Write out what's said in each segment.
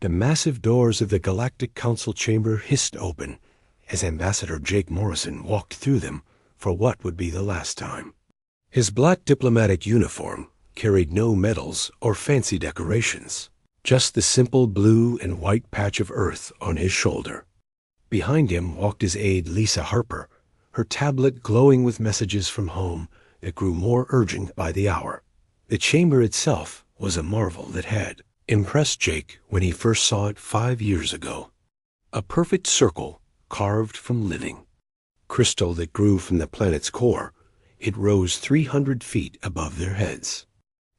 The massive doors of the Galactic Council chamber hissed open as Ambassador Jake Morrison walked through them for what would be the last time. His black diplomatic uniform carried no medals or fancy decorations, just the simple blue and white patch of Earth on his shoulder. Behind him walked his aide Lisa Harper, her tablet glowing with messages from home that grew more urgent by the hour. The chamber itself was a marvel that had impressed Jake when he first saw it 5 years ago. A perfect circle carved from living crystal that grew from the planet's core. It rose 300 feet above their heads.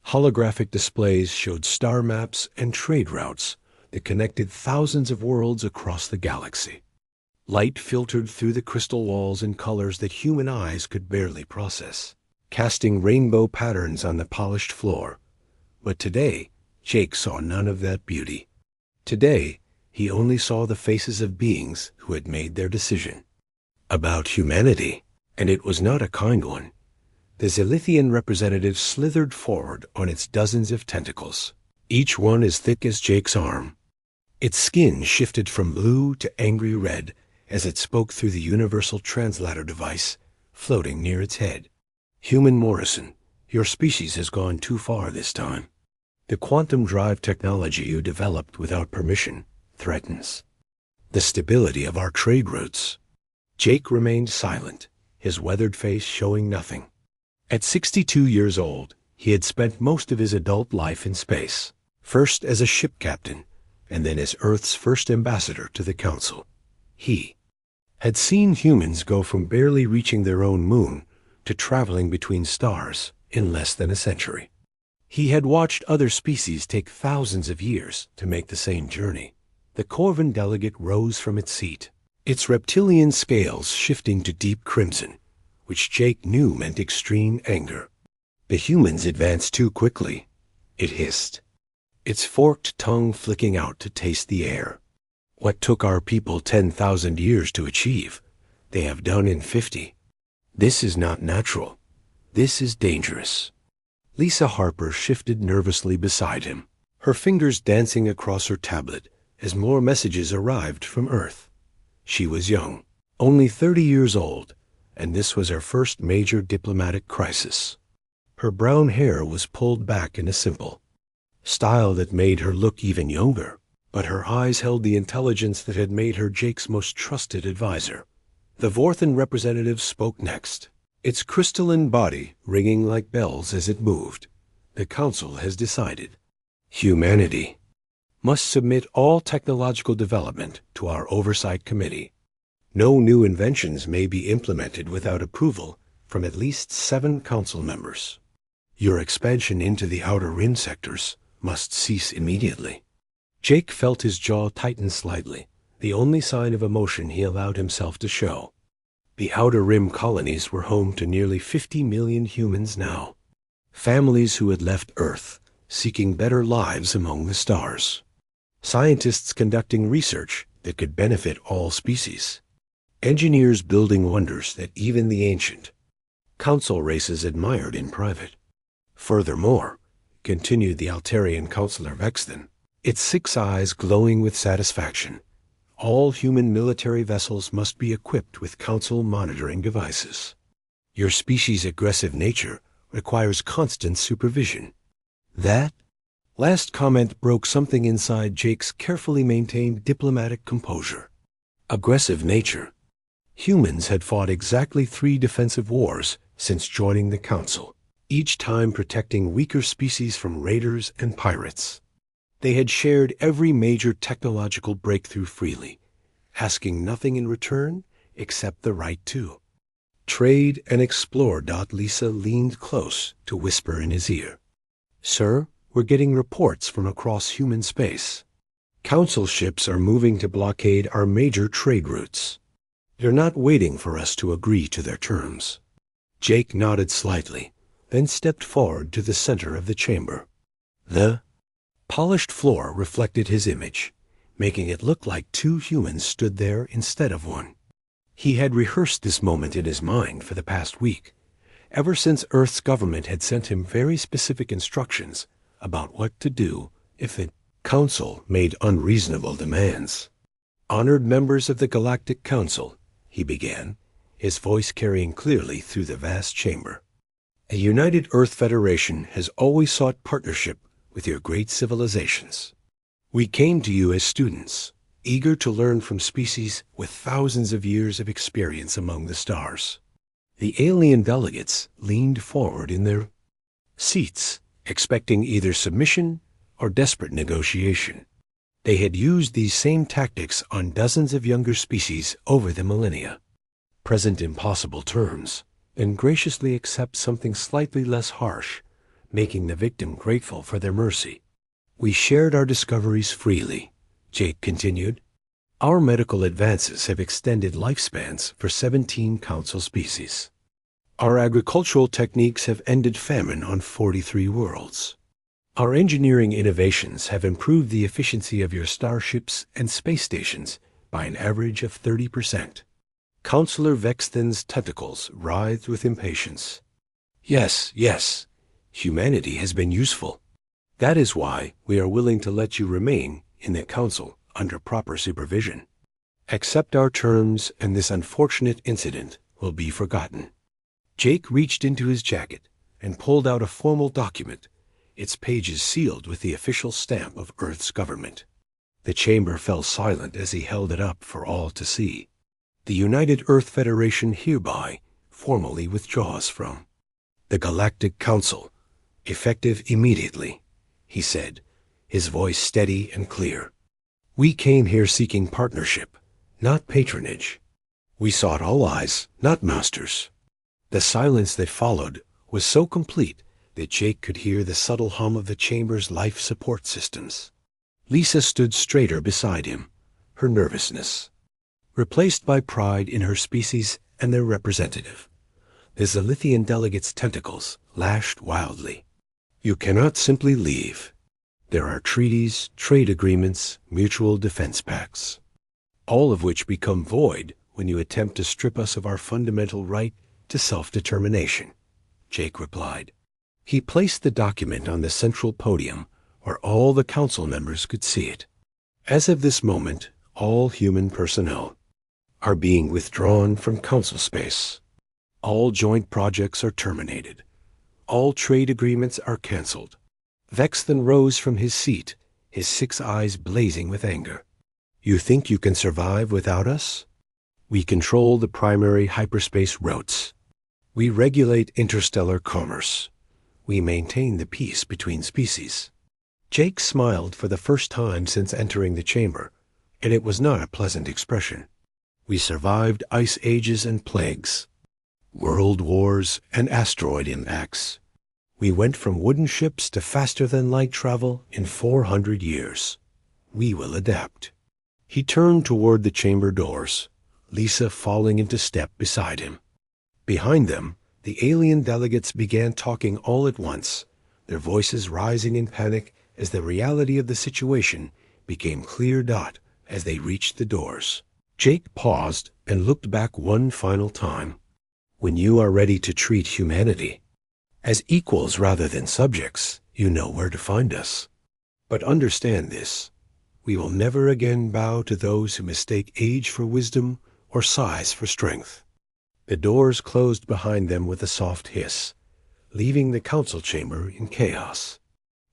Holographic displays showed star maps and trade routes that connected thousands of worlds across the galaxy. Light filtered through the crystal walls in colors that human eyes could barely process, casting rainbow patterns on the polished floor. But today, Jake saw none of that beauty. Today, he only saw the faces of beings who had made their decision about humanity, and it was not a kind one. The Zilithian representative slithered forward on its dozens of tentacles, each one as thick as Jake's arm. Its skin shifted from blue to angry red as it spoke through the universal translator device floating near its head. Human Morrison, your species has gone too far this time. The quantum drive technology you developed without permission threatens the stability of our trade routes. Jake remained silent, his weathered face showing nothing. At 62 years old, he had spent most of his adult life in space, first as a ship captain, and then as Earth's first ambassador to the Council. He had seen humans go from barely reaching their own moon to traveling between stars in less than a century. He had watched other species take thousands of years to make the same journey. The Corvan delegate rose from its seat, its reptilian scales shifting to deep crimson, which Jake knew meant extreme anger. The humans advanced too quickly, it hissed, its forked tongue flicking out to taste the air. What took our people 10,000 years to achieve, they have done in 50. This is not natural. This is dangerous. Lisa Harper shifted nervously beside him, her fingers dancing across her tablet as more messages arrived from Earth. She was young, only 30 years old, and this was her first major diplomatic crisis. Her brown hair was pulled back in a simple style that made her look even younger, but her eyes held the intelligence that had made her Jake's most trusted advisor. The Vorthan representative spoke next, its crystalline body ringing like bells as it moved. The Council has decided. Humanity must submit all technological development to our Oversight Committee. No new inventions may be implemented without approval from at least 7 Council members. Your expansion into the Outer Rim sectors must cease immediately. Jake felt his jaw tighten slightly, the only sign of emotion he allowed himself to show. The Outer Rim colonies were home to nearly 50 million humans now, families who had left Earth, seeking better lives among the stars. Scientists conducting research that could benefit all species. Engineers building wonders that even the ancient Council races admired in private. Furthermore, continued the Altarian Counselor Vexton, its 6 eyes glowing with satisfaction, all human military vessels must be equipped with Council monitoring devices. Your species' aggressive nature requires constant supervision. That last comment broke something inside Jake's carefully maintained diplomatic composure. Aggressive nature. Humans had fought exactly 3 defensive wars since joining the Council, each time protecting weaker species from raiders and pirates. They had shared every major technological breakthrough freely, asking nothing in return except the right to trade and explore. Lisa leaned close to whisper in his ear. Sir, we're getting reports from across human space. Council ships are moving to blockade our major trade routes. They're not waiting for us to agree to their terms. Jake nodded slightly, then stepped forward to the center of the chamber. The polished floor reflected his image, making it look like 2 humans stood there instead of 1. He had rehearsed this moment in his mind for the past week, ever since Earth's government had sent him very specific instructions about what to do if it Council made unreasonable demands. "Honored members of the Galactic Council," he began, his voice carrying clearly through the vast chamber. "A united Earth Federation has always sought partnership with your great civilizations. We came to you as students, eager to learn from species with thousands of years of experience among the stars." The alien delegates leaned forward in their seats, expecting either submission or desperate negotiation. They had used these same tactics on dozens of younger species over the millennia. Present impossible terms, and graciously accept something slightly less harsh, making the victim grateful for their mercy. "We shared our discoveries freely," Jake continued. "Our medical advances have extended lifespans for 17 council species. Our agricultural techniques have ended famine on 43 worlds. Our engineering innovations have improved the efficiency of your starships and space stations by an average of 30%. Counselor Vexthen's tentacles writhed with impatience. "Yes, yes, humanity has been useful. That is why we are willing to let you remain in the Council under proper supervision. Accept our terms and this unfortunate incident will be forgotten." Jake reached into his jacket and pulled out a formal document, its pages sealed with the official stamp of Earth's government. The chamber fell silent as he held it up for all to see. "The United Earth Federation hereby formally withdraws from the Galactic Council, effective immediately," he said, his voice steady and clear. "We came here seeking partnership, not patronage. We sought allies, not masters." The silence that followed was so complete that Jake could hear the subtle hum of the chamber's life support systems. Lisa stood straighter beside him, her nervousness replaced by pride in her species and their representative. The Zalithian delegate's tentacles lashed wildly. "You cannot simply leave. There are treaties, trade agreements, mutual defense pacts, all of which become void when you attempt to strip us of our fundamental right to self-determination," Jake replied. He placed the document on the central podium where all the council members could see it. "As of this moment, all human personnel are being withdrawn from council space. All joint projects are terminated. All trade agreements are canceled." Vexthen rose from his seat, his 6 eyes blazing with anger. "You think you can survive without us? We control the primary hyperspace routes. We regulate interstellar commerce. We maintain the peace between species." Jake smiled for the first time since entering the chamber, and it was not a pleasant expression. "We survived ice ages and plagues, world wars and asteroid impacts. We went from wooden ships to faster-than-light travel in 400 years. We will adapt." He turned toward the chamber doors, Lisa falling into step beside him. Behind them, the alien delegates began talking all at once, their voices rising in panic as the reality of the situation became clear-dot as they reached the doors. Jake paused and looked back one final time. "When you are ready to treat humanity as equals rather than subjects, you know where to find us. But understand this, we will never again bow to those who mistake age for wisdom or size for strength." The doors closed behind them with a soft hiss, leaving the council chamber in chaos.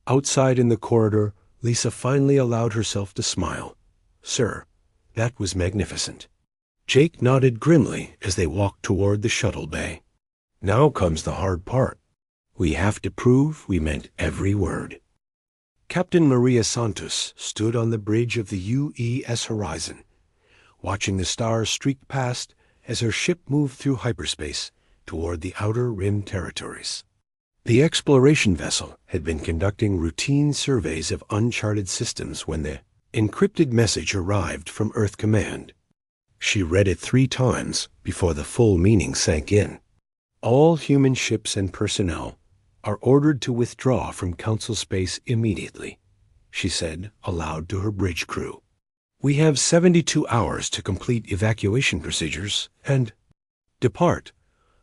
Outside in the corridor, Lisa finally allowed herself to smile. "Sir, that was magnificent." Jake nodded grimly as they walked toward the shuttle bay. "Now comes the hard part. We have to prove we meant every word." Captain Maria Santos stood on the bridge of the UES horizon, watching the stars streak past as her ship moved through hyperspace toward the outer rim territories. The exploration vessel had been conducting routine surveys of uncharted systems when the encrypted message arrived from Earth Command. She read it 3 times before the full meaning sank in. "All human ships and personnel are ordered to withdraw from Council space immediately," she said aloud to her bridge crew. "We have 72 hours to complete evacuation procedures and depart."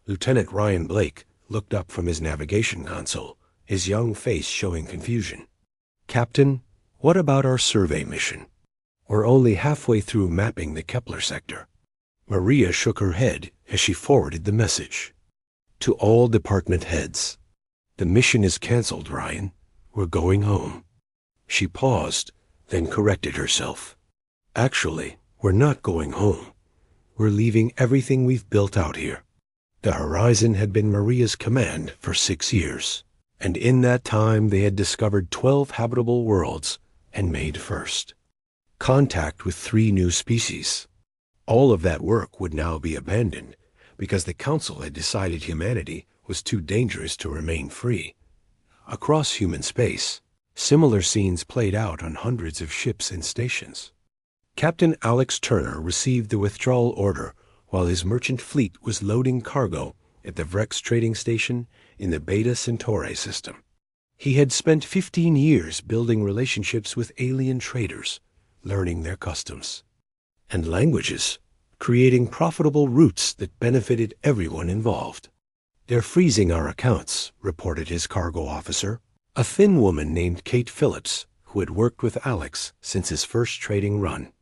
Lieutenant Ryan Blake looked up from his navigation console, his young face showing confusion. "Captain, What about our survey mission? We're only halfway through mapping the Kepler sector. Maria shook her head as she forwarded the message. To all department heads. The mission is canceled, Ryan. We're going home. She paused, then corrected herself. Actually, we're not going home. We're leaving everything we've built out here. The horizon had been Maria's command for 6 years, and in that time they had discovered 12 habitable worlds and made first contact with 3 new species. All of that work would now be abandoned because the Council had decided humanity was too dangerous to remain free. Across human space, similar scenes played out on hundreds of ships and stations. Captain Alex Turner received the withdrawal order while his merchant fleet was loading cargo at the Vrex trading station in the Beta Centauri system. He had spent 15 years building relationships with alien traders, learning their customs and languages, creating profitable routes that benefited everyone involved. They're freezing our accounts, reported his cargo officer, a thin woman named Kate Phillips, who had worked with Alex since his first trading run.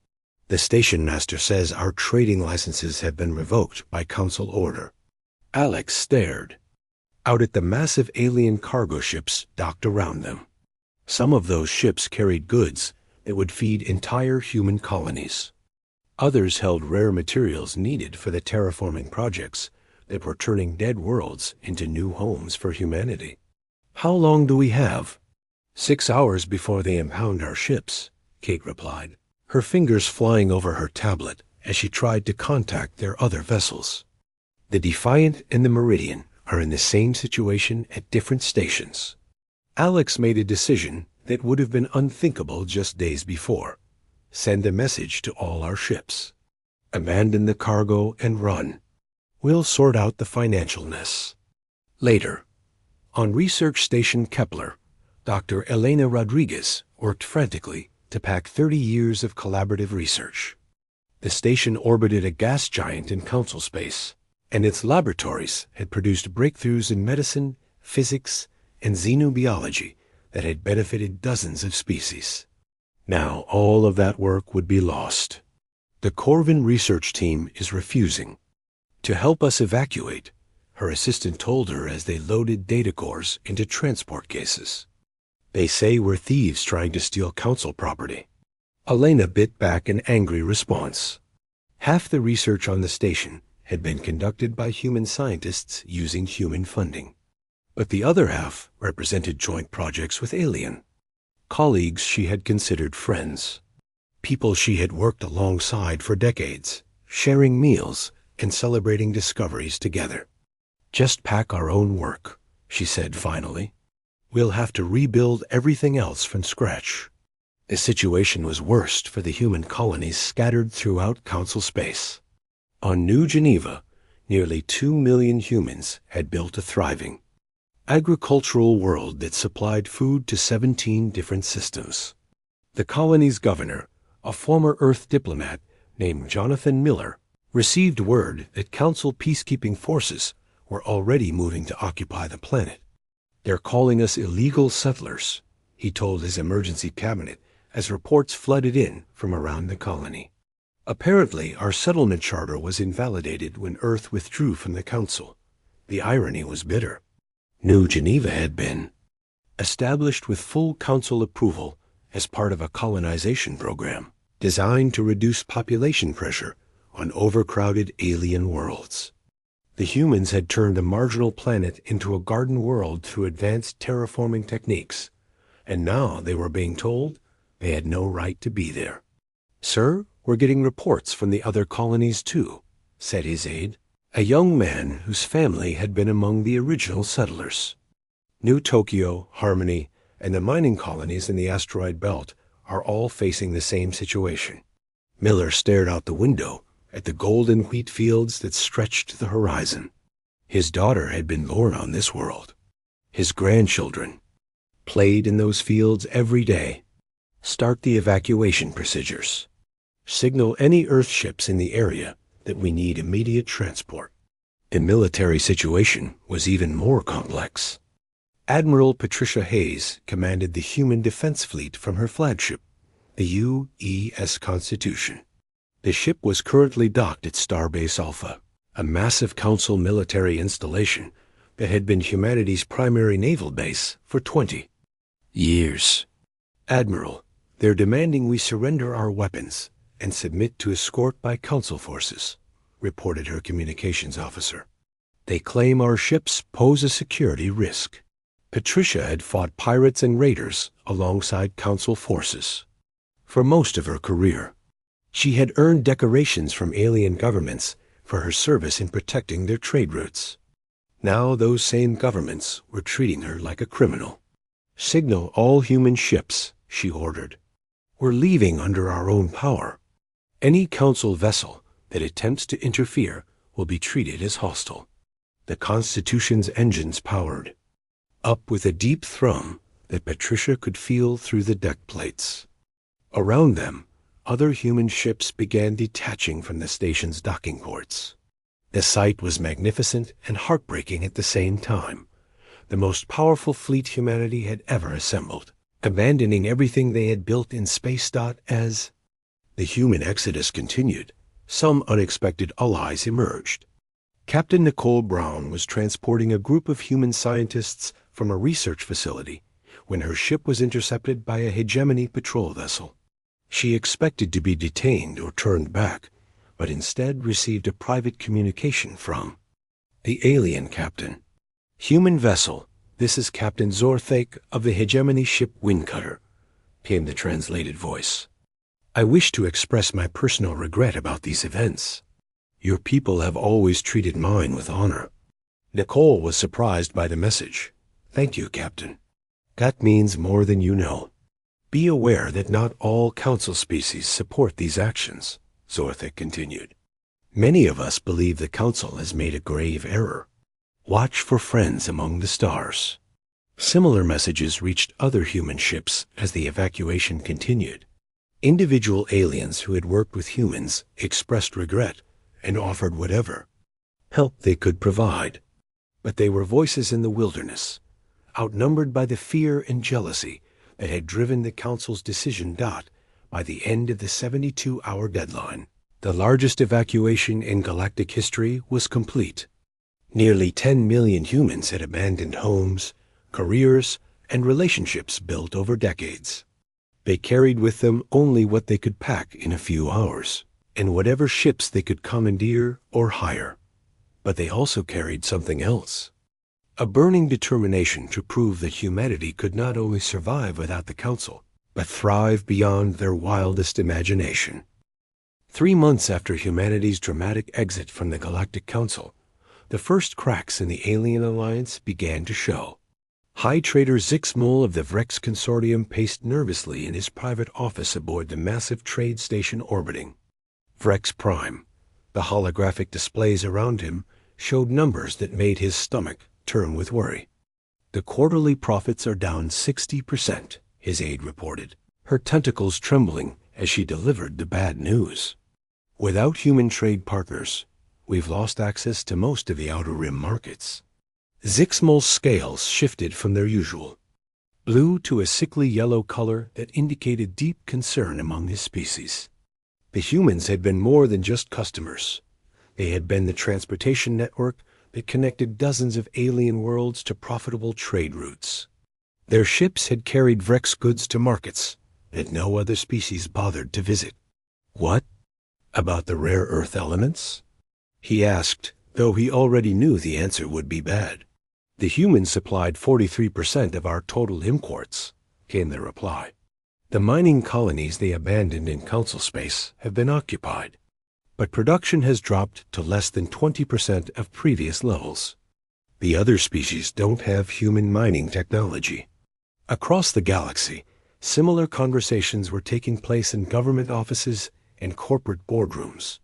The station master says our trading licenses have been revoked by council order. Alex stared out at the massive alien cargo ships docked around them. Some of those ships carried goods that would feed entire human colonies. Others held rare materials needed for the terraforming projects that were turning dead worlds into new homes for humanity. How long do we have? 6 hours before they impound our ships, Kate replied, her fingers flying over her tablet as she tried to contact their other vessels. The Defiant and the Meridian are in the same situation at different stations. Alex made a decision that would have been unthinkable just days before. Send a message to all our ships. Abandon the cargo and run. We'll sort out the financialness. Later, on Research Station Kepler, Dr. Elena Rodriguez worked frantically to pack 30 years of collaborative research. The station orbited a gas giant in council space, and its laboratories had produced breakthroughs in medicine, physics, and xenobiology that had benefited dozens of species. Now all of that work would be lost. The Corvin research team is refusing to help us evacuate, her assistant told her as they loaded data cores into transport cases. They say we're thieves trying to steal council property. Elena bit back an angry response. Half the research on the station had been conducted by human scientists using human funding, but the other half represented joint projects with alien colleagues she had considered friends, people she had worked alongside for decades, sharing meals and celebrating discoveries together. Just pack our own work, she said finally. We'll have to rebuild everything else from scratch. The situation was worst for the human colonies scattered throughout council space. On New Geneva, nearly 2 million humans had built a thriving agricultural world that supplied food to 17 different systems. The colony's governor, a former Earth diplomat named Jonathan Miller, received word that council peacekeeping forces were already moving to occupy the planet. They're calling us illegal settlers, he told his emergency cabinet as reports flooded in from around the colony. Apparently, our settlement charter was invalidated when Earth withdrew from the council. The irony was bitter. New Geneva had been established with full council approval as part of a colonization program designed to reduce population pressure on overcrowded alien worlds. The humans had turned a marginal planet into a garden world through advanced terraforming techniques, and now they were being told they had no right to be there. Sir, we're getting reports from the other colonies too, said his aide, a young man whose family had been among the original settlers. New Tokyo, Harmony, and the mining colonies in the asteroid belt are all facing the same situation. Miller stared out the window at the golden wheat fields that stretched to the horizon. His daughter had been born on this world. His grandchildren played in those fields every day. Start the evacuation procedures. Signal any Earth ships in the area that we need immediate transport. The military situation was even more complex. Admiral Patricia Hayes commanded the human defense fleet from her flagship, the U.S. Constitution. The ship was currently docked at Starbase Alpha, a massive Council military installation that had been humanity's primary naval base for 20 years. Admiral, they're demanding we surrender our weapons and submit to escort by Council forces, reported her communications officer. They claim our ships pose a security risk. Patricia had fought pirates and raiders alongside Council forces. For most of her career, she had earned decorations from alien governments for her service in protecting their trade routes. Now those same governments were treating her like a criminal. Signal all human ships, she ordered. We're leaving under our own power. Any Council vessel that attempts to interfere will be treated as hostile. The Constitution's engines powered up with a deep thrum that Patricia could feel through the deck plates. Around them, other human ships began detaching from the station's docking ports. The sight was magnificent and heartbreaking at the same time. The most powerful fleet humanity had ever assembled, abandoning everything they had built in space. As the human exodus continued, some unexpected allies emerged. Captain Nicole Brown was transporting a group of human scientists from a research facility when her ship was intercepted by a hegemony patrol vessel. She expected to be detained or turned back, but instead received a private communication from the alien captain. Human vessel, this is Captain Zorthake of the hegemony ship Windcutter, came the translated voice. I wish to express my personal regret about these events. Your people have always treated mine with honor. Nicole was surprised by the message. Thank you, Captain. That means more than you know. Be aware that not all Council species support these actions, Zorthik continued. Many of us believe the Council has made a grave error. Watch for friends among the stars. Similar messages reached other human ships as the evacuation continued. Individual aliens who had worked with humans expressed regret and offered whatever help they could provide. But they were voices in the wilderness, outnumbered by the fear and jealousy that had driven the Council's decision. By the end of the 72-hour deadline, the largest evacuation in galactic history was complete. Nearly 10 million humans had abandoned homes, careers, and relationships built over decades. They carried with them only what they could pack in a few hours, and whatever ships they could commandeer or hire. But they also carried something else. A burning determination to prove that humanity could not only survive without the Council, but thrive beyond their wildest imagination. 3 months after humanity's dramatic exit from the Galactic Council, the first cracks in the alien alliance began to show. High Trader Zixmol of the Vrex Consortium paced nervously in his private office aboard the massive trade station orbiting SciFiPrime. The holographic displays around him showed numbers that made his stomach turn with worry. The quarterly profits are down 60%, his aide reported, her tentacles trembling as she delivered the bad news. Without human trade partners, we've lost access to most of the Outer Rim markets. Zixmol's scales shifted from their usual blue to a sickly yellow color that indicated deep concern among his species. The humans had been more than just customers. They had been the transportation network that connected dozens of alien worlds to profitable trade routes. Their ships had carried Vrex goods to markets that no other species bothered to visit. What about the rare earth elements? He asked, though he already knew the answer would be bad. The humans supplied 43% of our total imports, came the reply. The mining colonies they abandoned in Council space have been occupied, but production has dropped to less than 20% of previous levels. The other species don't have human mining technology. Across the galaxy, similar conversations were taking place in government offices and corporate boardrooms.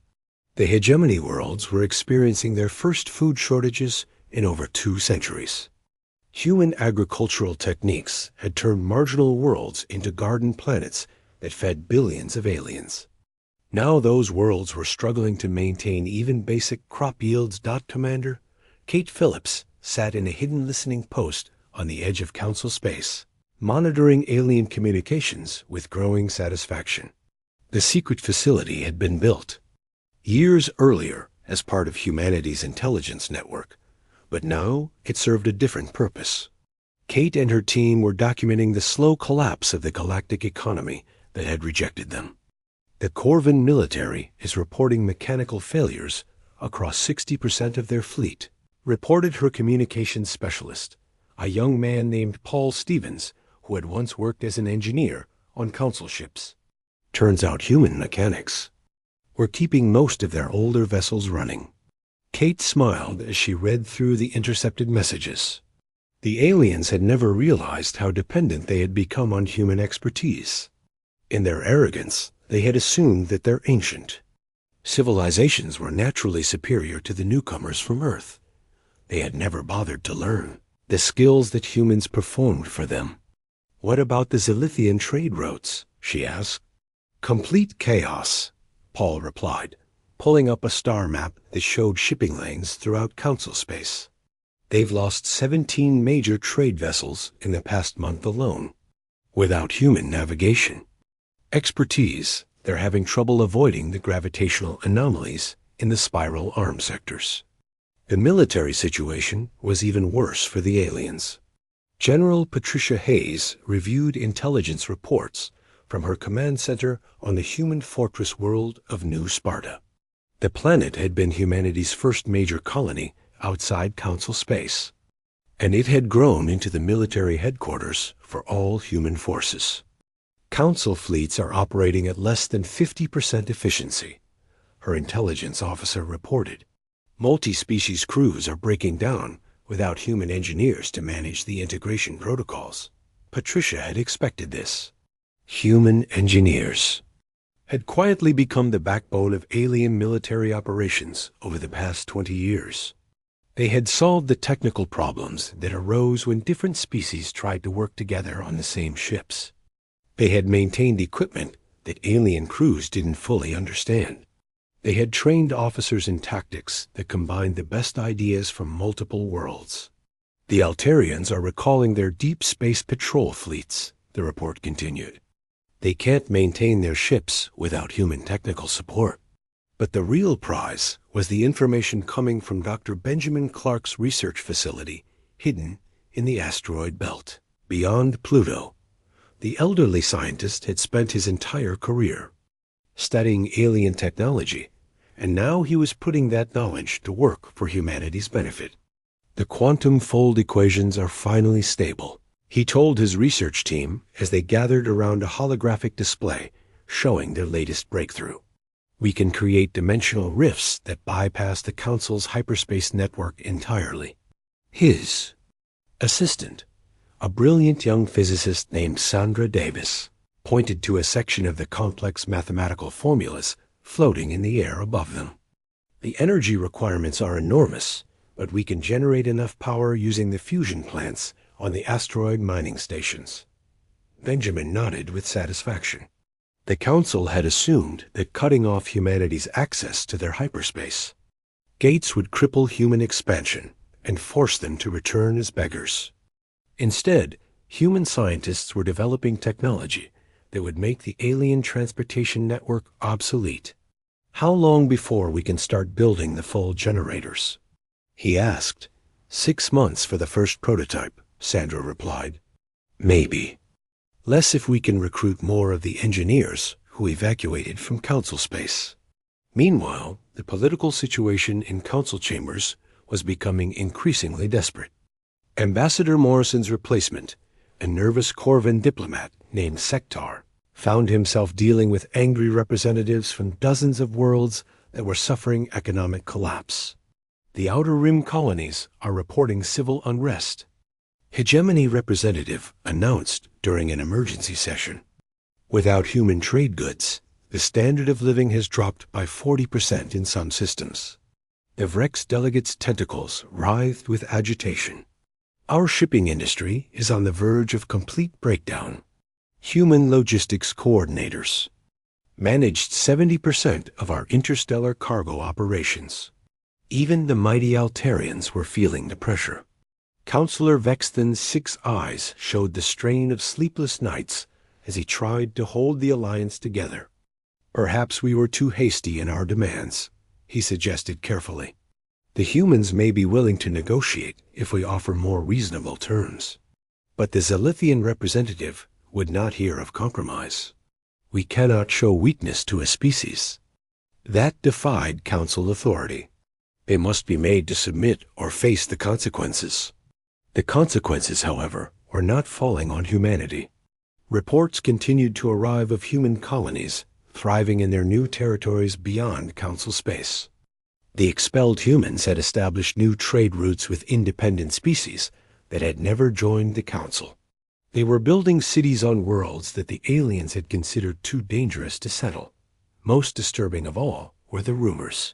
The hegemony worlds were experiencing their first food shortages in over 2 centuries. Human agricultural techniques had turned marginal worlds into garden planets that fed billions of aliens. Now those worlds were struggling to maintain even basic crop yields. Commander Kate Phillips sat in a hidden listening post on the edge of Council space, monitoring alien communications with growing satisfaction. The secret facility had been built years earlier as part of humanity's intelligence network, but now it served a different purpose. Kate and her team were documenting the slow collapse of the galactic economy that had rejected them. The Corvin military is reporting mechanical failures across 60% of their fleet, reported her communications specialist, a young man named Paul Stevens, who had once worked as an engineer on Council ships. Turns out human mechanics were keeping most of their older vessels running. Kate smiled as she read through the intercepted messages. The aliens had never realized how dependent they had become on human expertise. In their arrogance, they had assumed that their ancient civilizations were naturally superior to the newcomers from Earth. They had never bothered to learn the skills that humans performed for them. "What about the Zilithian trade routes?" she asked. "Complete chaos," Paul replied, pulling up a star map that showed shipping lanes throughout Council space. "They've lost 17 major trade vessels in the past month alone. Without human navigation expertise, they're having trouble avoiding the gravitational anomalies in the spiral arm sectors." The military situation was even worse for the aliens. General Patricia Hayes reviewed intelligence reports from her command center on the human fortress world of New Sparta. The planet had been humanity's first major colony outside Council space, and it had grown into the military headquarters for all human forces. Council fleets are operating at less than 50% efficiency, her intelligence officer reported. Multi-species crews are breaking down without human engineers to manage the integration protocols. Patricia had expected this. Human engineers had quietly become the backbone of alien military operations over the past 20 years. They had solved the technical problems that arose when different species tried to work together on the same ships. They had maintained equipment that alien crews didn't fully understand. They had trained officers in tactics that combined the best ideas from multiple worlds. "The Altarians are recalling their deep space patrol fleets," the report continued. "They can't maintain their ships without human technical support." But the real prize was the information coming from Dr. Benjamin Clark's research facility, hidden in the asteroid belt. Beyond Pluto, the elderly scientist had spent his entire career studying alien technology, and now he was putting that knowledge to work for humanity's benefit. "The quantum fold equations are finally stable," he told his research team as they gathered around a holographic display showing their latest breakthrough. "We can create dimensional rifts that bypass the Council's hyperspace network entirely." His assistant, a brilliant young physicist named Sandra Davis, pointed to a section of the complex mathematical formulas floating in the air above them. "The energy requirements are enormous, but we can generate enough power using the fusion plants on the asteroid mining stations." Benjamin nodded with satisfaction. The Council had assumed that cutting off humanity's access to their hyperspace gates would cripple human expansion and force them to return as beggars. Instead, human scientists were developing technology that would make the alien transportation network obsolete. "How long before we can start building the full generators?" he asked. 6 months for the first prototype," Sandra replied. "Maybe. Less if we can recruit more of the engineers who evacuated from Council space." Meanwhile, the political situation in Council chambers was becoming increasingly desperate. Ambassador Morrison's replacement, a nervous Corvin diplomat named Sektar, found himself dealing with angry representatives from dozens of worlds that were suffering economic collapse. The Outer Rim colonies are reporting civil unrest, Hegemony representative announced during an emergency session. Without human trade goods, the standard of living has dropped by 40% in some systems. The Vrex delegates' tentacles writhed with agitation. "Our shipping industry is on the verge of complete breakdown. Human logistics coordinators managed 70% of our interstellar cargo operations. Even the mighty Altarians were feeling the pressure. Counselor Vexthen's 6 eyes showed the strain of sleepless nights as he tried to hold the alliance together. Perhaps we were too hasty in our demands, he suggested carefully. The humans may be willing to negotiate if we offer more reasonable terms. But the Zalithian representative would not hear of compromise. We cannot show weakness to a species. That defied council authority. They must be made to submit or face the consequences. The consequences, however, were not falling on humanity. Reports continued to arrive of human colonies thriving in their new territories beyond council space. The expelled humans had established new trade routes with independent species that had never joined the council. They were building cities on worlds that the aliens had considered too dangerous to settle. Most disturbing of all were the rumors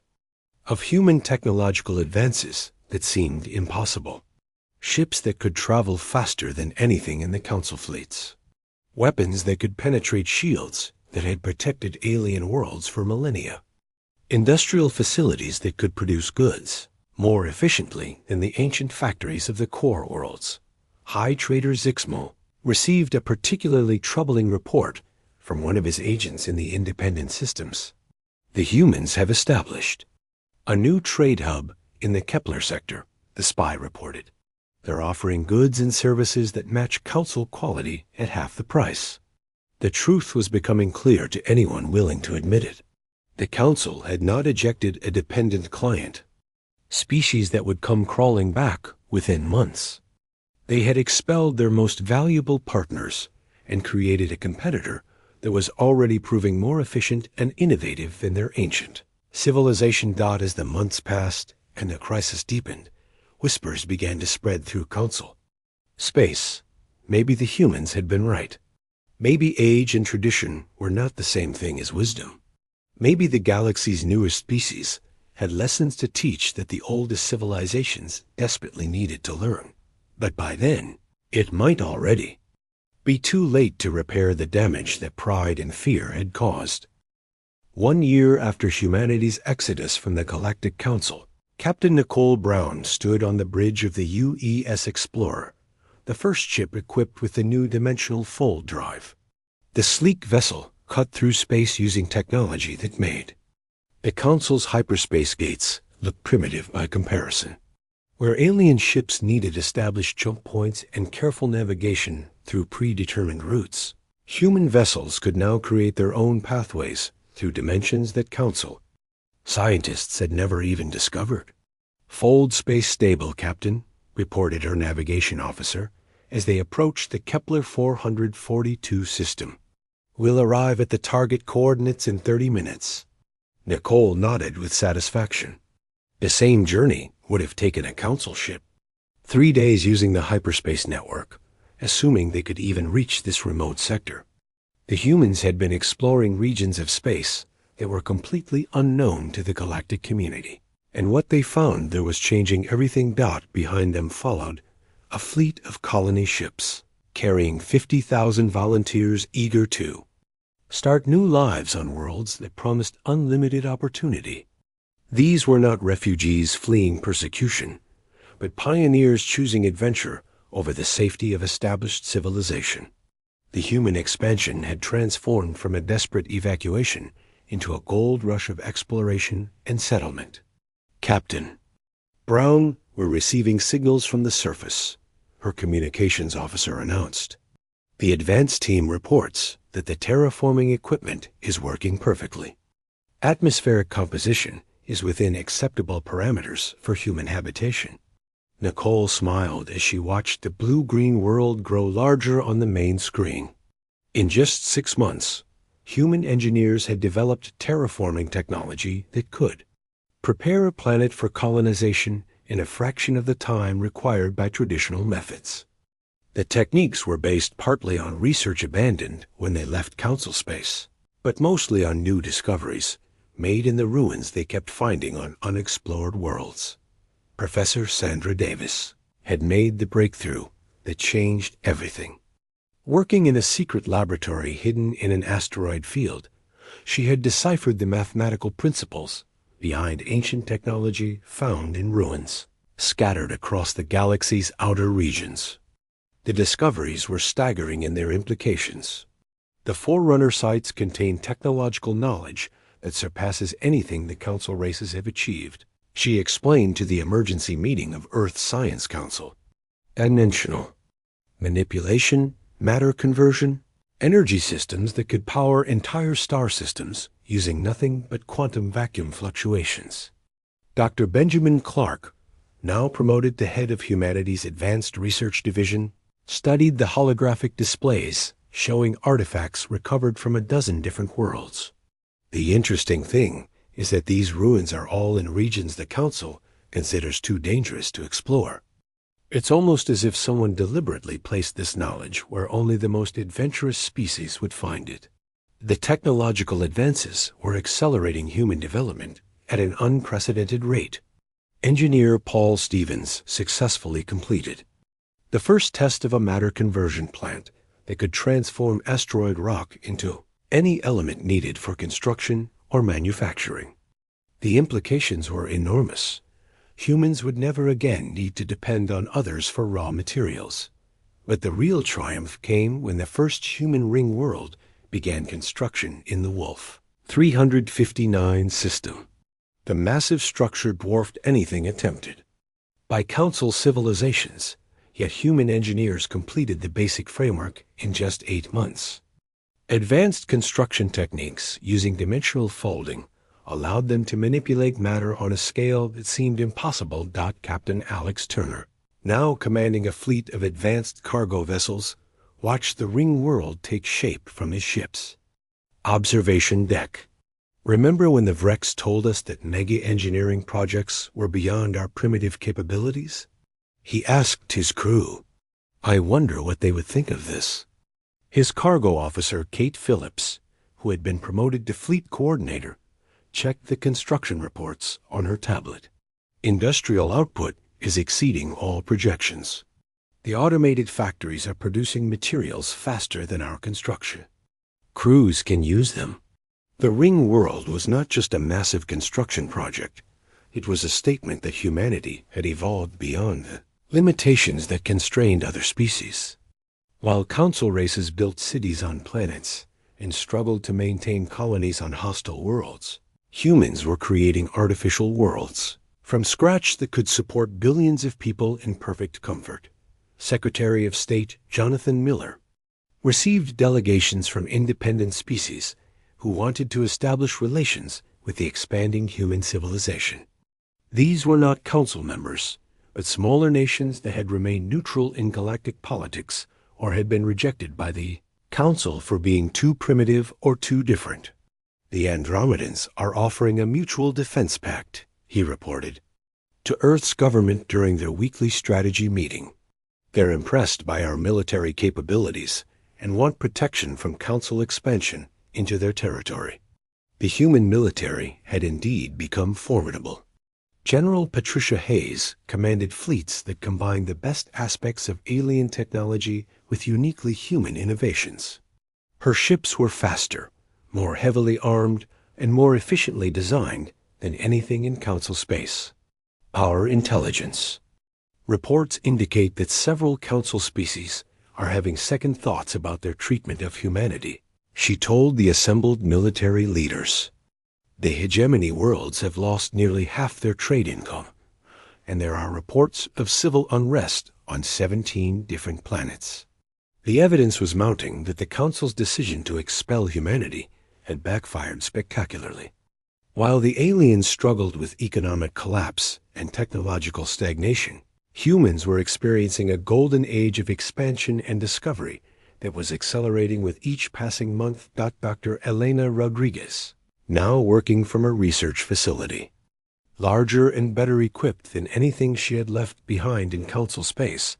of human technological advances that seemed impossible. Ships that could travel faster than anything in the council fleets. Weapons that could penetrate shields that had protected alien worlds for millennia. Industrial facilities that could produce goods more efficiently than the ancient factories of the core worlds. High Trader Zixmo received a particularly troubling report from one of his agents in the independent systems. The humans have established a new trade hub in the Kepler sector, the spy reported. They're offering goods and services that match council quality at half the price. The truth was becoming clear to anyone willing to admit it. The council had not ejected a dependent client, species that would come crawling back within months. They had expelled their most valuable partners and created a competitor that was already proving more efficient and innovative than their ancient civilization. As the months passed and the crisis deepened, whispers began to spread through council. Space. Maybe the humans had been right. Maybe age and tradition were not the same thing as wisdom. Maybe the galaxy's newest species had lessons to teach that the oldest civilizations desperately needed to learn. But by then, it might already be too late to repair the damage that pride and fear had caused. 1 year after humanity's exodus from the Galactic Council, Captain Nicole Brown stood on the bridge of the UES Explorer, the first ship equipped with the new dimensional fold drive. The sleek vessel cut through space using technology that made the Council's hyperspace gates look primitive by comparison. Where alien ships needed established jump points and careful navigation through predetermined routes, human vessels could now create their own pathways through dimensions that Council scientists had never even discovered. "Fold space stable, Captain," reported her navigation officer as they approached the Kepler 442 system. "We'll arrive at the target coordinates in 30 minutes. Nicole nodded with satisfaction. The same journey would have taken a council ship. 3 days using the hyperspace network, assuming they could even reach this remote sector. The humans had been exploring regions of space that were completely unknown to the galactic community, and what they found there was changing everything. Behind them followed a fleet of colony ships, carrying 50,000 volunteers eager to start new lives on worlds that promised unlimited opportunity. These were not refugees fleeing persecution, but pioneers choosing adventure over the safety of established civilization. The human expansion had transformed from a desperate evacuation into a gold rush of exploration and settlement. "Captain Brown, we're receiving signals from the surface," her communications officer announced. "The advance team reports that the terraforming equipment is working perfectly. Atmospheric composition is within acceptable parameters for human habitation." Nicole smiled as she watched the blue-green world grow larger on the main screen. In just 6 months, human engineers had developed terraforming technology that could prepare a planet for colonization in a fraction of the time required by traditional methods. The techniques were based partly on research abandoned when they left council space, but mostly on new discoveries made in the ruins they kept finding on unexplored worlds. Professor Sandra Davis had made the breakthrough that changed everything. Working in a secret laboratory hidden in an asteroid field, she had deciphered the mathematical principles behind ancient technology found in ruins. scattered across the galaxy's outer regions. The discoveries were staggering in their implications. The Forerunner sites contain technological knowledge that surpasses anything the Council races have achieved, she explained to the emergency meeting of Earth's Science Council. Dimensional manipulation, matter conversion, energy systems that could power entire star systems using nothing but quantum vacuum fluctuations. Dr. Benjamin Clark, now promoted to head of humanity's Advanced Research Division, studied the holographic displays showing artifacts recovered from a dozen different worlds. The interesting thing is that these ruins are all in regions the Council considers too dangerous to explore. It's almost as if someone deliberately placed this knowledge where only the most adventurous species would find it. The technological advances were accelerating human development at an unprecedented rate. Engineer Paul Stevens successfully completed the first test of a matter conversion plant that could transform asteroid rock into any element needed for construction or manufacturing. The implications were enormous. Humans would never again need to depend on others for raw materials. But the real triumph came when the first human ring world began construction in the Wolf 359 system. The massive structure dwarfed anything attempted by Council civilizations, yet human engineers completed the basic framework in just 8 months. Advanced construction techniques using dimensional folding allowed them to manipulate matter on a scale that seemed impossible. Captain Alex Turner, now commanding a fleet of advanced cargo vessels, watched the ring world take shape from his ships. Observation deck. Remember when the Vrex told us that mega engineering projects were beyond our primitive capabilities? He asked his crew, "I wonder what they would think of this." His cargo officer, Kate Phillips, who had been promoted to fleet coordinator, checked the construction reports on her tablet. Industrial output is exceeding all projections. The automated factories are producing materials faster than our construction. Crews can use them. The ring world was not just a massive construction project. It was a statement that humanity had evolved beyond the limitations that constrained other species. While Council races built cities on planets and struggled to maintain colonies on hostile worlds, humans were creating artificial worlds from scratch that could support billions of people in perfect comfort. Secretary of State Jonathan Miller received delegations from independent species who wanted to establish relations with the expanding human civilization. These were not Council members, but smaller nations that had remained neutral in galactic politics or had been rejected by the Council for being too primitive or too different. The Andromedans are offering a mutual defense pact, he reported, to Earth's government during their weekly strategy meeting. They're impressed by our military capabilities and want protection from Council expansion into their territory. The human military had indeed become formidable. General Patricia Hayes commanded fleets that combined the best aspects of alien technology with uniquely human innovations. Her ships were faster, more heavily armed, and more efficiently designed than anything in Council space. Our intelligence. Reports indicate that several Council species are having second thoughts about their treatment of humanity, she told the assembled military leaders. The hegemony worlds have lost nearly half their trade income, and there are reports of civil unrest on 17 different planets. The evidence was mounting that the Council's decision to expel humanity had backfired spectacularly. While the aliens struggled with economic collapse and technological stagnation, humans were experiencing a golden age of expansion and discovery that was accelerating with each passing month. Dr. Elena Rodriguez, now working from a research facility, larger and better equipped than anything she had left behind in Council space,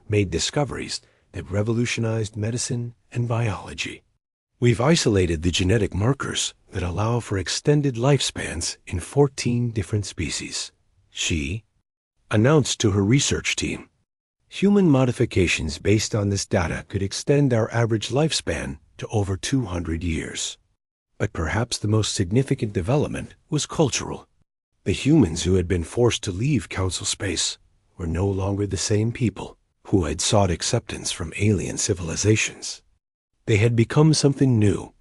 made discoveries that revolutionized medicine and biology. We've isolated the genetic markers that allow for extended lifespans in 14 different species, she announced to her research team. Human modifications based on this data could extend our average lifespan to over 200 years. But perhaps the most significant development was cultural. The humans who had been forced to leave Council space were no longer the same people who had sought acceptance from alien civilizations. They had become something new,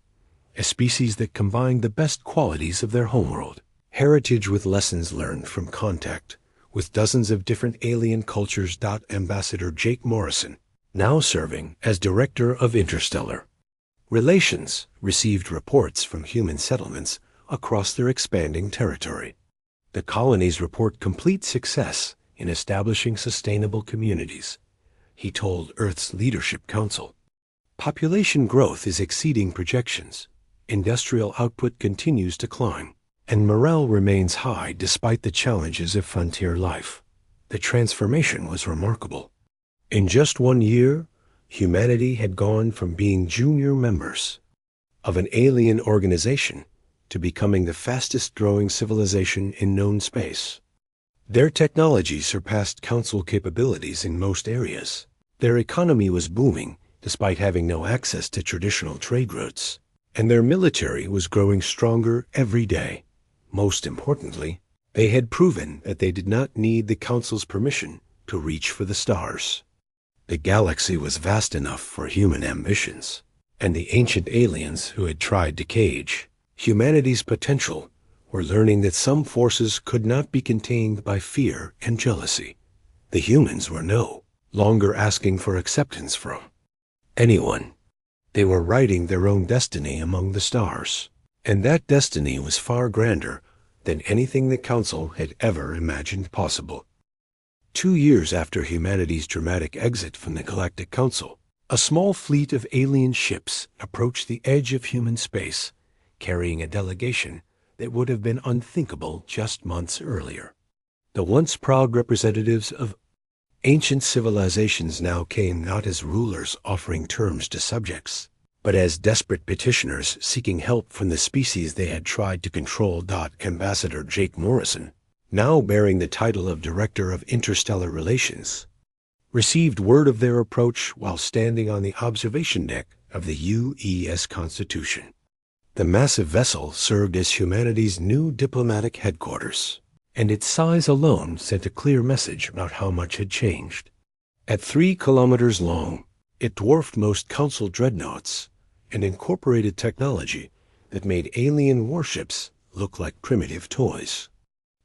a species that combined the best qualities of their homeworld, heritage with lessons learned from contact with dozens of different alien cultures. Ambassador Jake Morrison, now serving as Director of Interstellar Relations, received reports from human settlements across their expanding territory. The colonies report complete success in establishing sustainable communities, he told Earth's Leadership Council. Population growth is exceeding projections, industrial output continues to climb, and morale remains high despite the challenges of frontier life. The transformation was remarkable. In just 1 year, humanity had gone from being junior members of an alien organization to becoming the fastest-growing civilization in known space. Their technology surpassed Council capabilities in most areas. Their economy was booming despite having no access to traditional trade routes, and their military was growing stronger every day. Most importantly, they had proven that they did not need the Council's permission to reach for the stars. The galaxy was vast enough for human ambitions, and the ancient aliens who had tried to cage humanity's potential were learning that some forces could not be contained by fear and jealousy. The humans were no longer asking for acceptance from anyone. They were writing their own destiny among the stars, and that destiny was far grander than anything the Council had ever imagined possible. 2 years after humanity's dramatic exit from the Galactic Council, a small fleet of alien ships approached the edge of human space, carrying a delegation that would have been unthinkable just months earlier. The once proud representatives of ancient civilizations now came not as rulers offering terms to subjects, but as desperate petitioners seeking help from the species they had tried to control. Ambassador Jake Morrison, now bearing the title of Director of Interstellar Relations, received word of their approach while standing on the observation deck of the UES Constitution. The massive vessel served as humanity's new diplomatic headquarters, and its size alone sent a clear message about how much had changed. At 3 kilometers long, it dwarfed most Council dreadnoughts and incorporated technology that made alien warships look like primitive toys.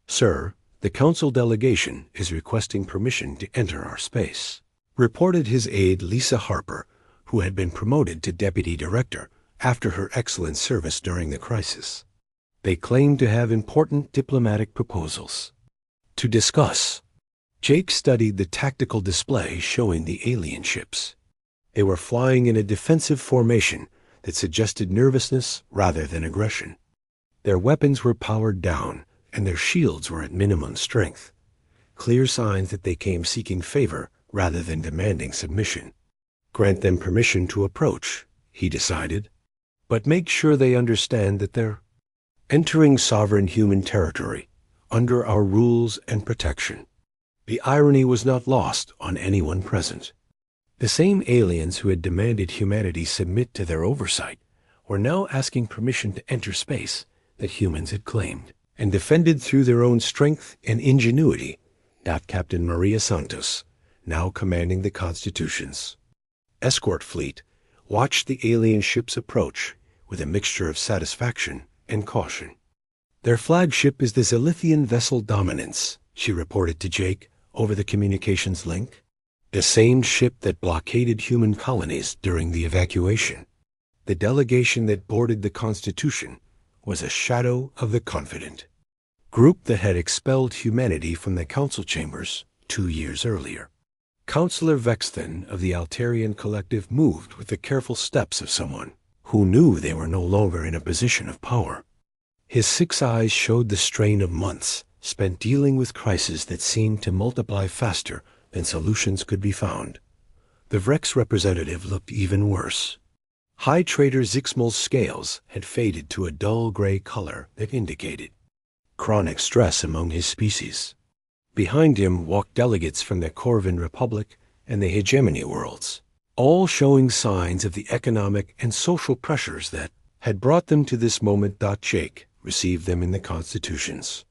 "Sir, the Council delegation is requesting permission to enter our space," reported his aide Lisa Harper, who had been promoted to Deputy Director after her excellent service during the crisis. They claimed to have important diplomatic proposals to discuss. Jake studied the tactical display showing the alien ships. They were flying in a defensive formation that suggested nervousness rather than aggression. Their weapons were powered down, and their shields were at minimum strength, clear signs that they came seeking favor rather than demanding submission. Grant them permission to approach, he decided, but make sure they understand that they're entering sovereign human territory under our rules and protection. The irony was not lost on anyone present. The same aliens who had demanded humanity submit to their oversight were now asking permission to enter space that humans had claimed and defended through their own strength and ingenuity. Captain Maria Santos, now commanding the Constitution's escort fleet, watched the alien ships approach with a mixture of satisfaction and caution. "Their flagship is the Zilithian vessel Dominance," she reported to Jake over the communications link. "The same ship that blockaded human colonies during the evacuation." The delegation that boarded the Constitution was a shadow of the confident group that had expelled humanity from the Council chambers 2 years earlier. Councillor Vexthen of the Altarian Collective moved with the careful steps of someone who knew they were no longer in a position of power. His 6 eyes showed the strain of months spent dealing with crises that seemed to multiply faster than solutions could be found. The Vrex representative looked even worse. High Trader Zixmal's scales had faded to a dull gray color that indicated chronic stress among his species. Behind him walked delegates from the Corvin Republic and the Hegemony worlds, all showing signs of the economic and social pressures that had brought them to this moment. Jake received them in the Constitution's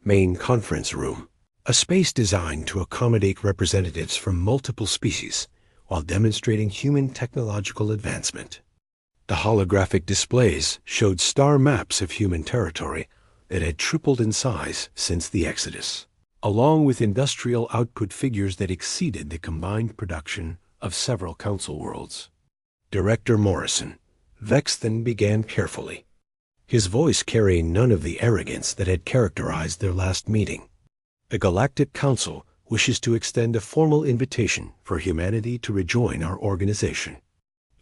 main conference room, a space designed to accommodate representatives from multiple species while demonstrating human technological advancement. The holographic displays showed star maps of human territory that had tripled in size since the Exodus, along with industrial output figures that exceeded the combined production of several council worlds. Director Morrison, vexed, then began carefully, his voice carrying none of the arrogance that had characterized their last meeting. The Galactic Council wishes to extend a formal invitation for humanity to rejoin our organization.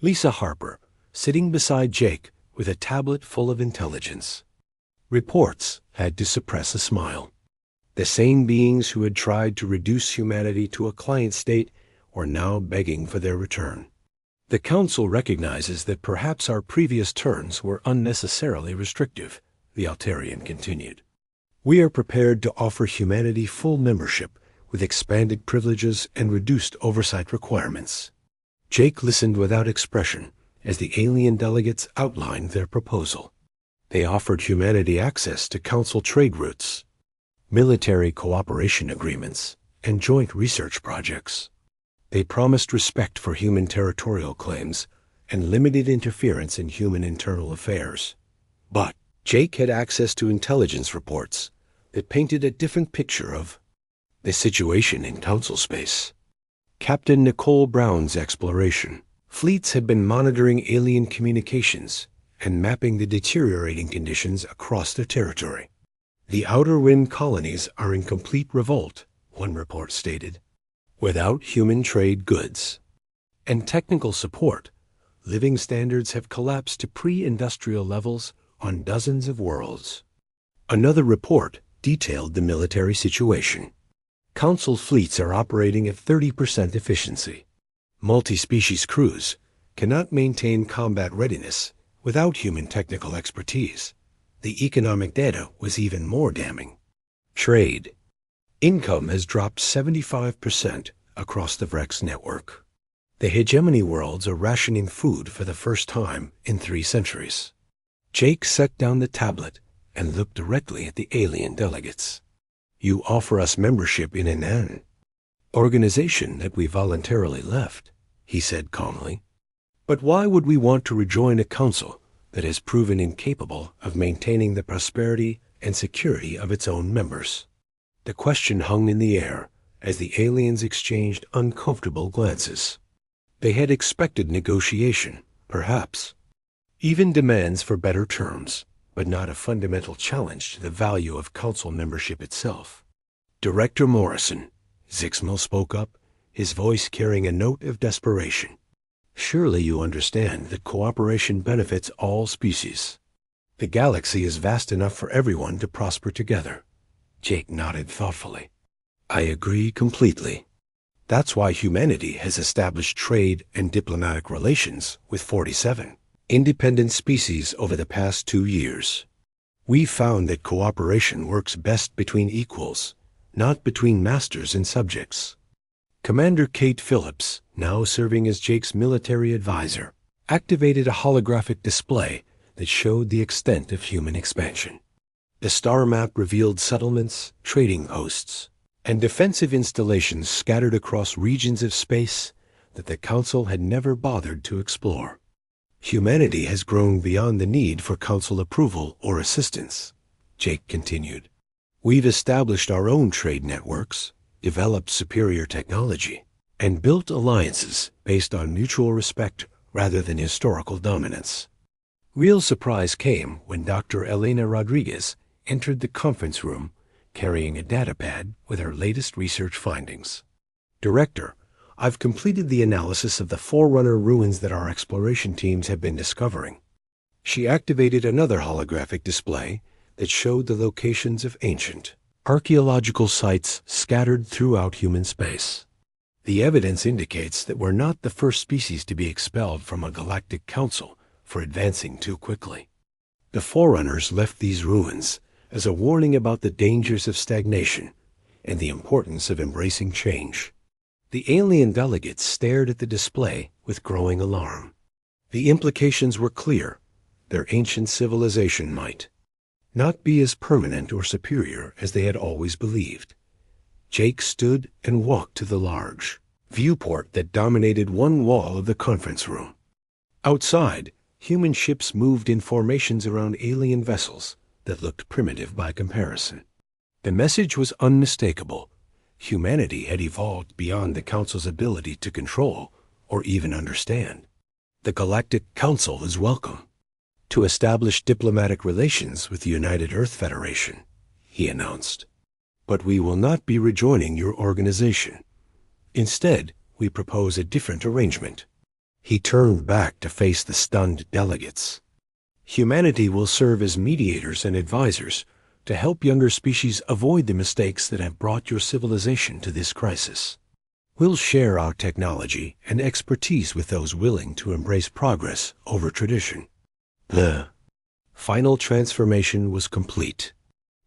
Lisa Harper, sitting beside Jake with a tablet full of intelligence. Reports had to suppress a smile. The same beings who had tried to reduce humanity to a client state were now begging for their return. The Council recognizes that perhaps our previous turns were unnecessarily restrictive, the Altarian continued. We are prepared to offer humanity full membership with expanded privileges and reduced oversight requirements. Jake listened without expression as the alien delegates outlined their proposal. They offered humanity access to Council trade routes, military cooperation agreements, and joint research projects. They promised respect for human territorial claims and limited interference in human internal affairs. But Jake had access to intelligence reports that painted a different picture of the situation in Council space. Captain Nicole Brown's exploration. Fleets had been monitoring alien communications and mapping the deteriorating conditions across their territory. The Outer Rim colonies are in complete revolt, one report stated. Without human trade goods and technical support, living standards have collapsed to pre-industrial levels on dozens of worlds. Another report detailed the military situation. Council fleets are operating at 30% efficiency. Multi-species crews cannot maintain combat readiness without human technical expertise. The economic data was even more damning. Trade. Income has dropped 75% across the Vrex network. The hegemony worlds are rationing food for the first time in 3 centuries. Jake set down the tablet and looked directly at the alien delegates. You offer us membership in an organization that we voluntarily left, he said calmly. But why would we want to rejoin a council that has proven incapable of maintaining the prosperity and security of its own members? The question hung in the air as the aliens exchanged uncomfortable glances. They had expected negotiation, perhaps, even demands for better terms, but not a fundamental challenge to the value of council membership itself. Director Morrison, Zixmal spoke up, his voice carrying a note of desperation. Surely you understand that cooperation benefits all species. The galaxy is vast enough for everyone to prosper together. Jake nodded thoughtfully. I agree completely. That's why humanity has established trade and diplomatic relations with 47 independent species over the past 2 years. We found that cooperation works best between equals, not between masters and subjects. Commander Kate Phillips, now serving as Jake's military advisor, activated a holographic display that showed the extent of human expansion. The star map revealed settlements, trading posts, and defensive installations scattered across regions of space that the Council had never bothered to explore. Humanity has grown beyond the need for Council approval or assistance, Jake continued. We've established our own trade networks, developed superior technology, and built alliances based on mutual respect rather than historical dominance. Real surprise came when Dr. Elena Rodriguez entered the conference room carrying a datapad with her latest research findings. Director, I've completed the analysis of the Forerunner ruins that our exploration teams have been discovering. She activated another holographic display that showed the locations of ancient archaeological sites scattered throughout human space. The evidence indicates that we're not the first species to be expelled from a galactic council for advancing too quickly. The Forerunners left these ruins as a warning about the dangers of stagnation and the importance of embracing change. The alien delegates stared at the display with growing alarm. The implications were clear. Their ancient civilization might not be as permanent or superior as they had always believed. Jake stood and walked to the large viewport that dominated one wall of the conference room. Outside, human ships moved in formations around alien vessels that looked primitive by comparison. The message was unmistakable. Humanity had evolved beyond the Council's ability to control or even understand. The Galactic Council is welcome to establish diplomatic relations with the United Earth Federation, he announced. But we will not be rejoining your organization. Instead, we propose a different arrangement. He turned back to face the stunned delegates. Humanity will serve as mediators and advisors to help younger species avoid the mistakes that have brought your civilization to this crisis. We'll share our technology and expertise with those willing to embrace progress over tradition. The final transformation was complete.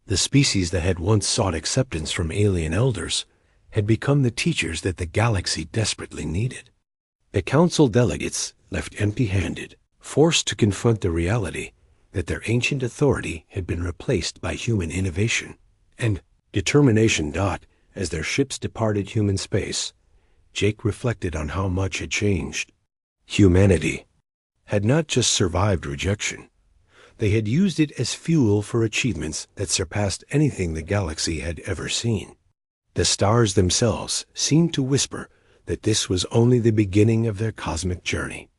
The species that had once sought acceptance from alien elders had become the teachers that the galaxy desperately needed. The council delegates, left empty-handed, forced to confront the reality that their ancient authority had been replaced by human innovation and determination. As their ships departed human space, Jake reflected on how much had changed. Humanity had not just survived rejection. They had used it as fuel for achievements that surpassed anything the galaxy had ever seen. The stars themselves seemed to whisper that this was only the beginning of their cosmic journey.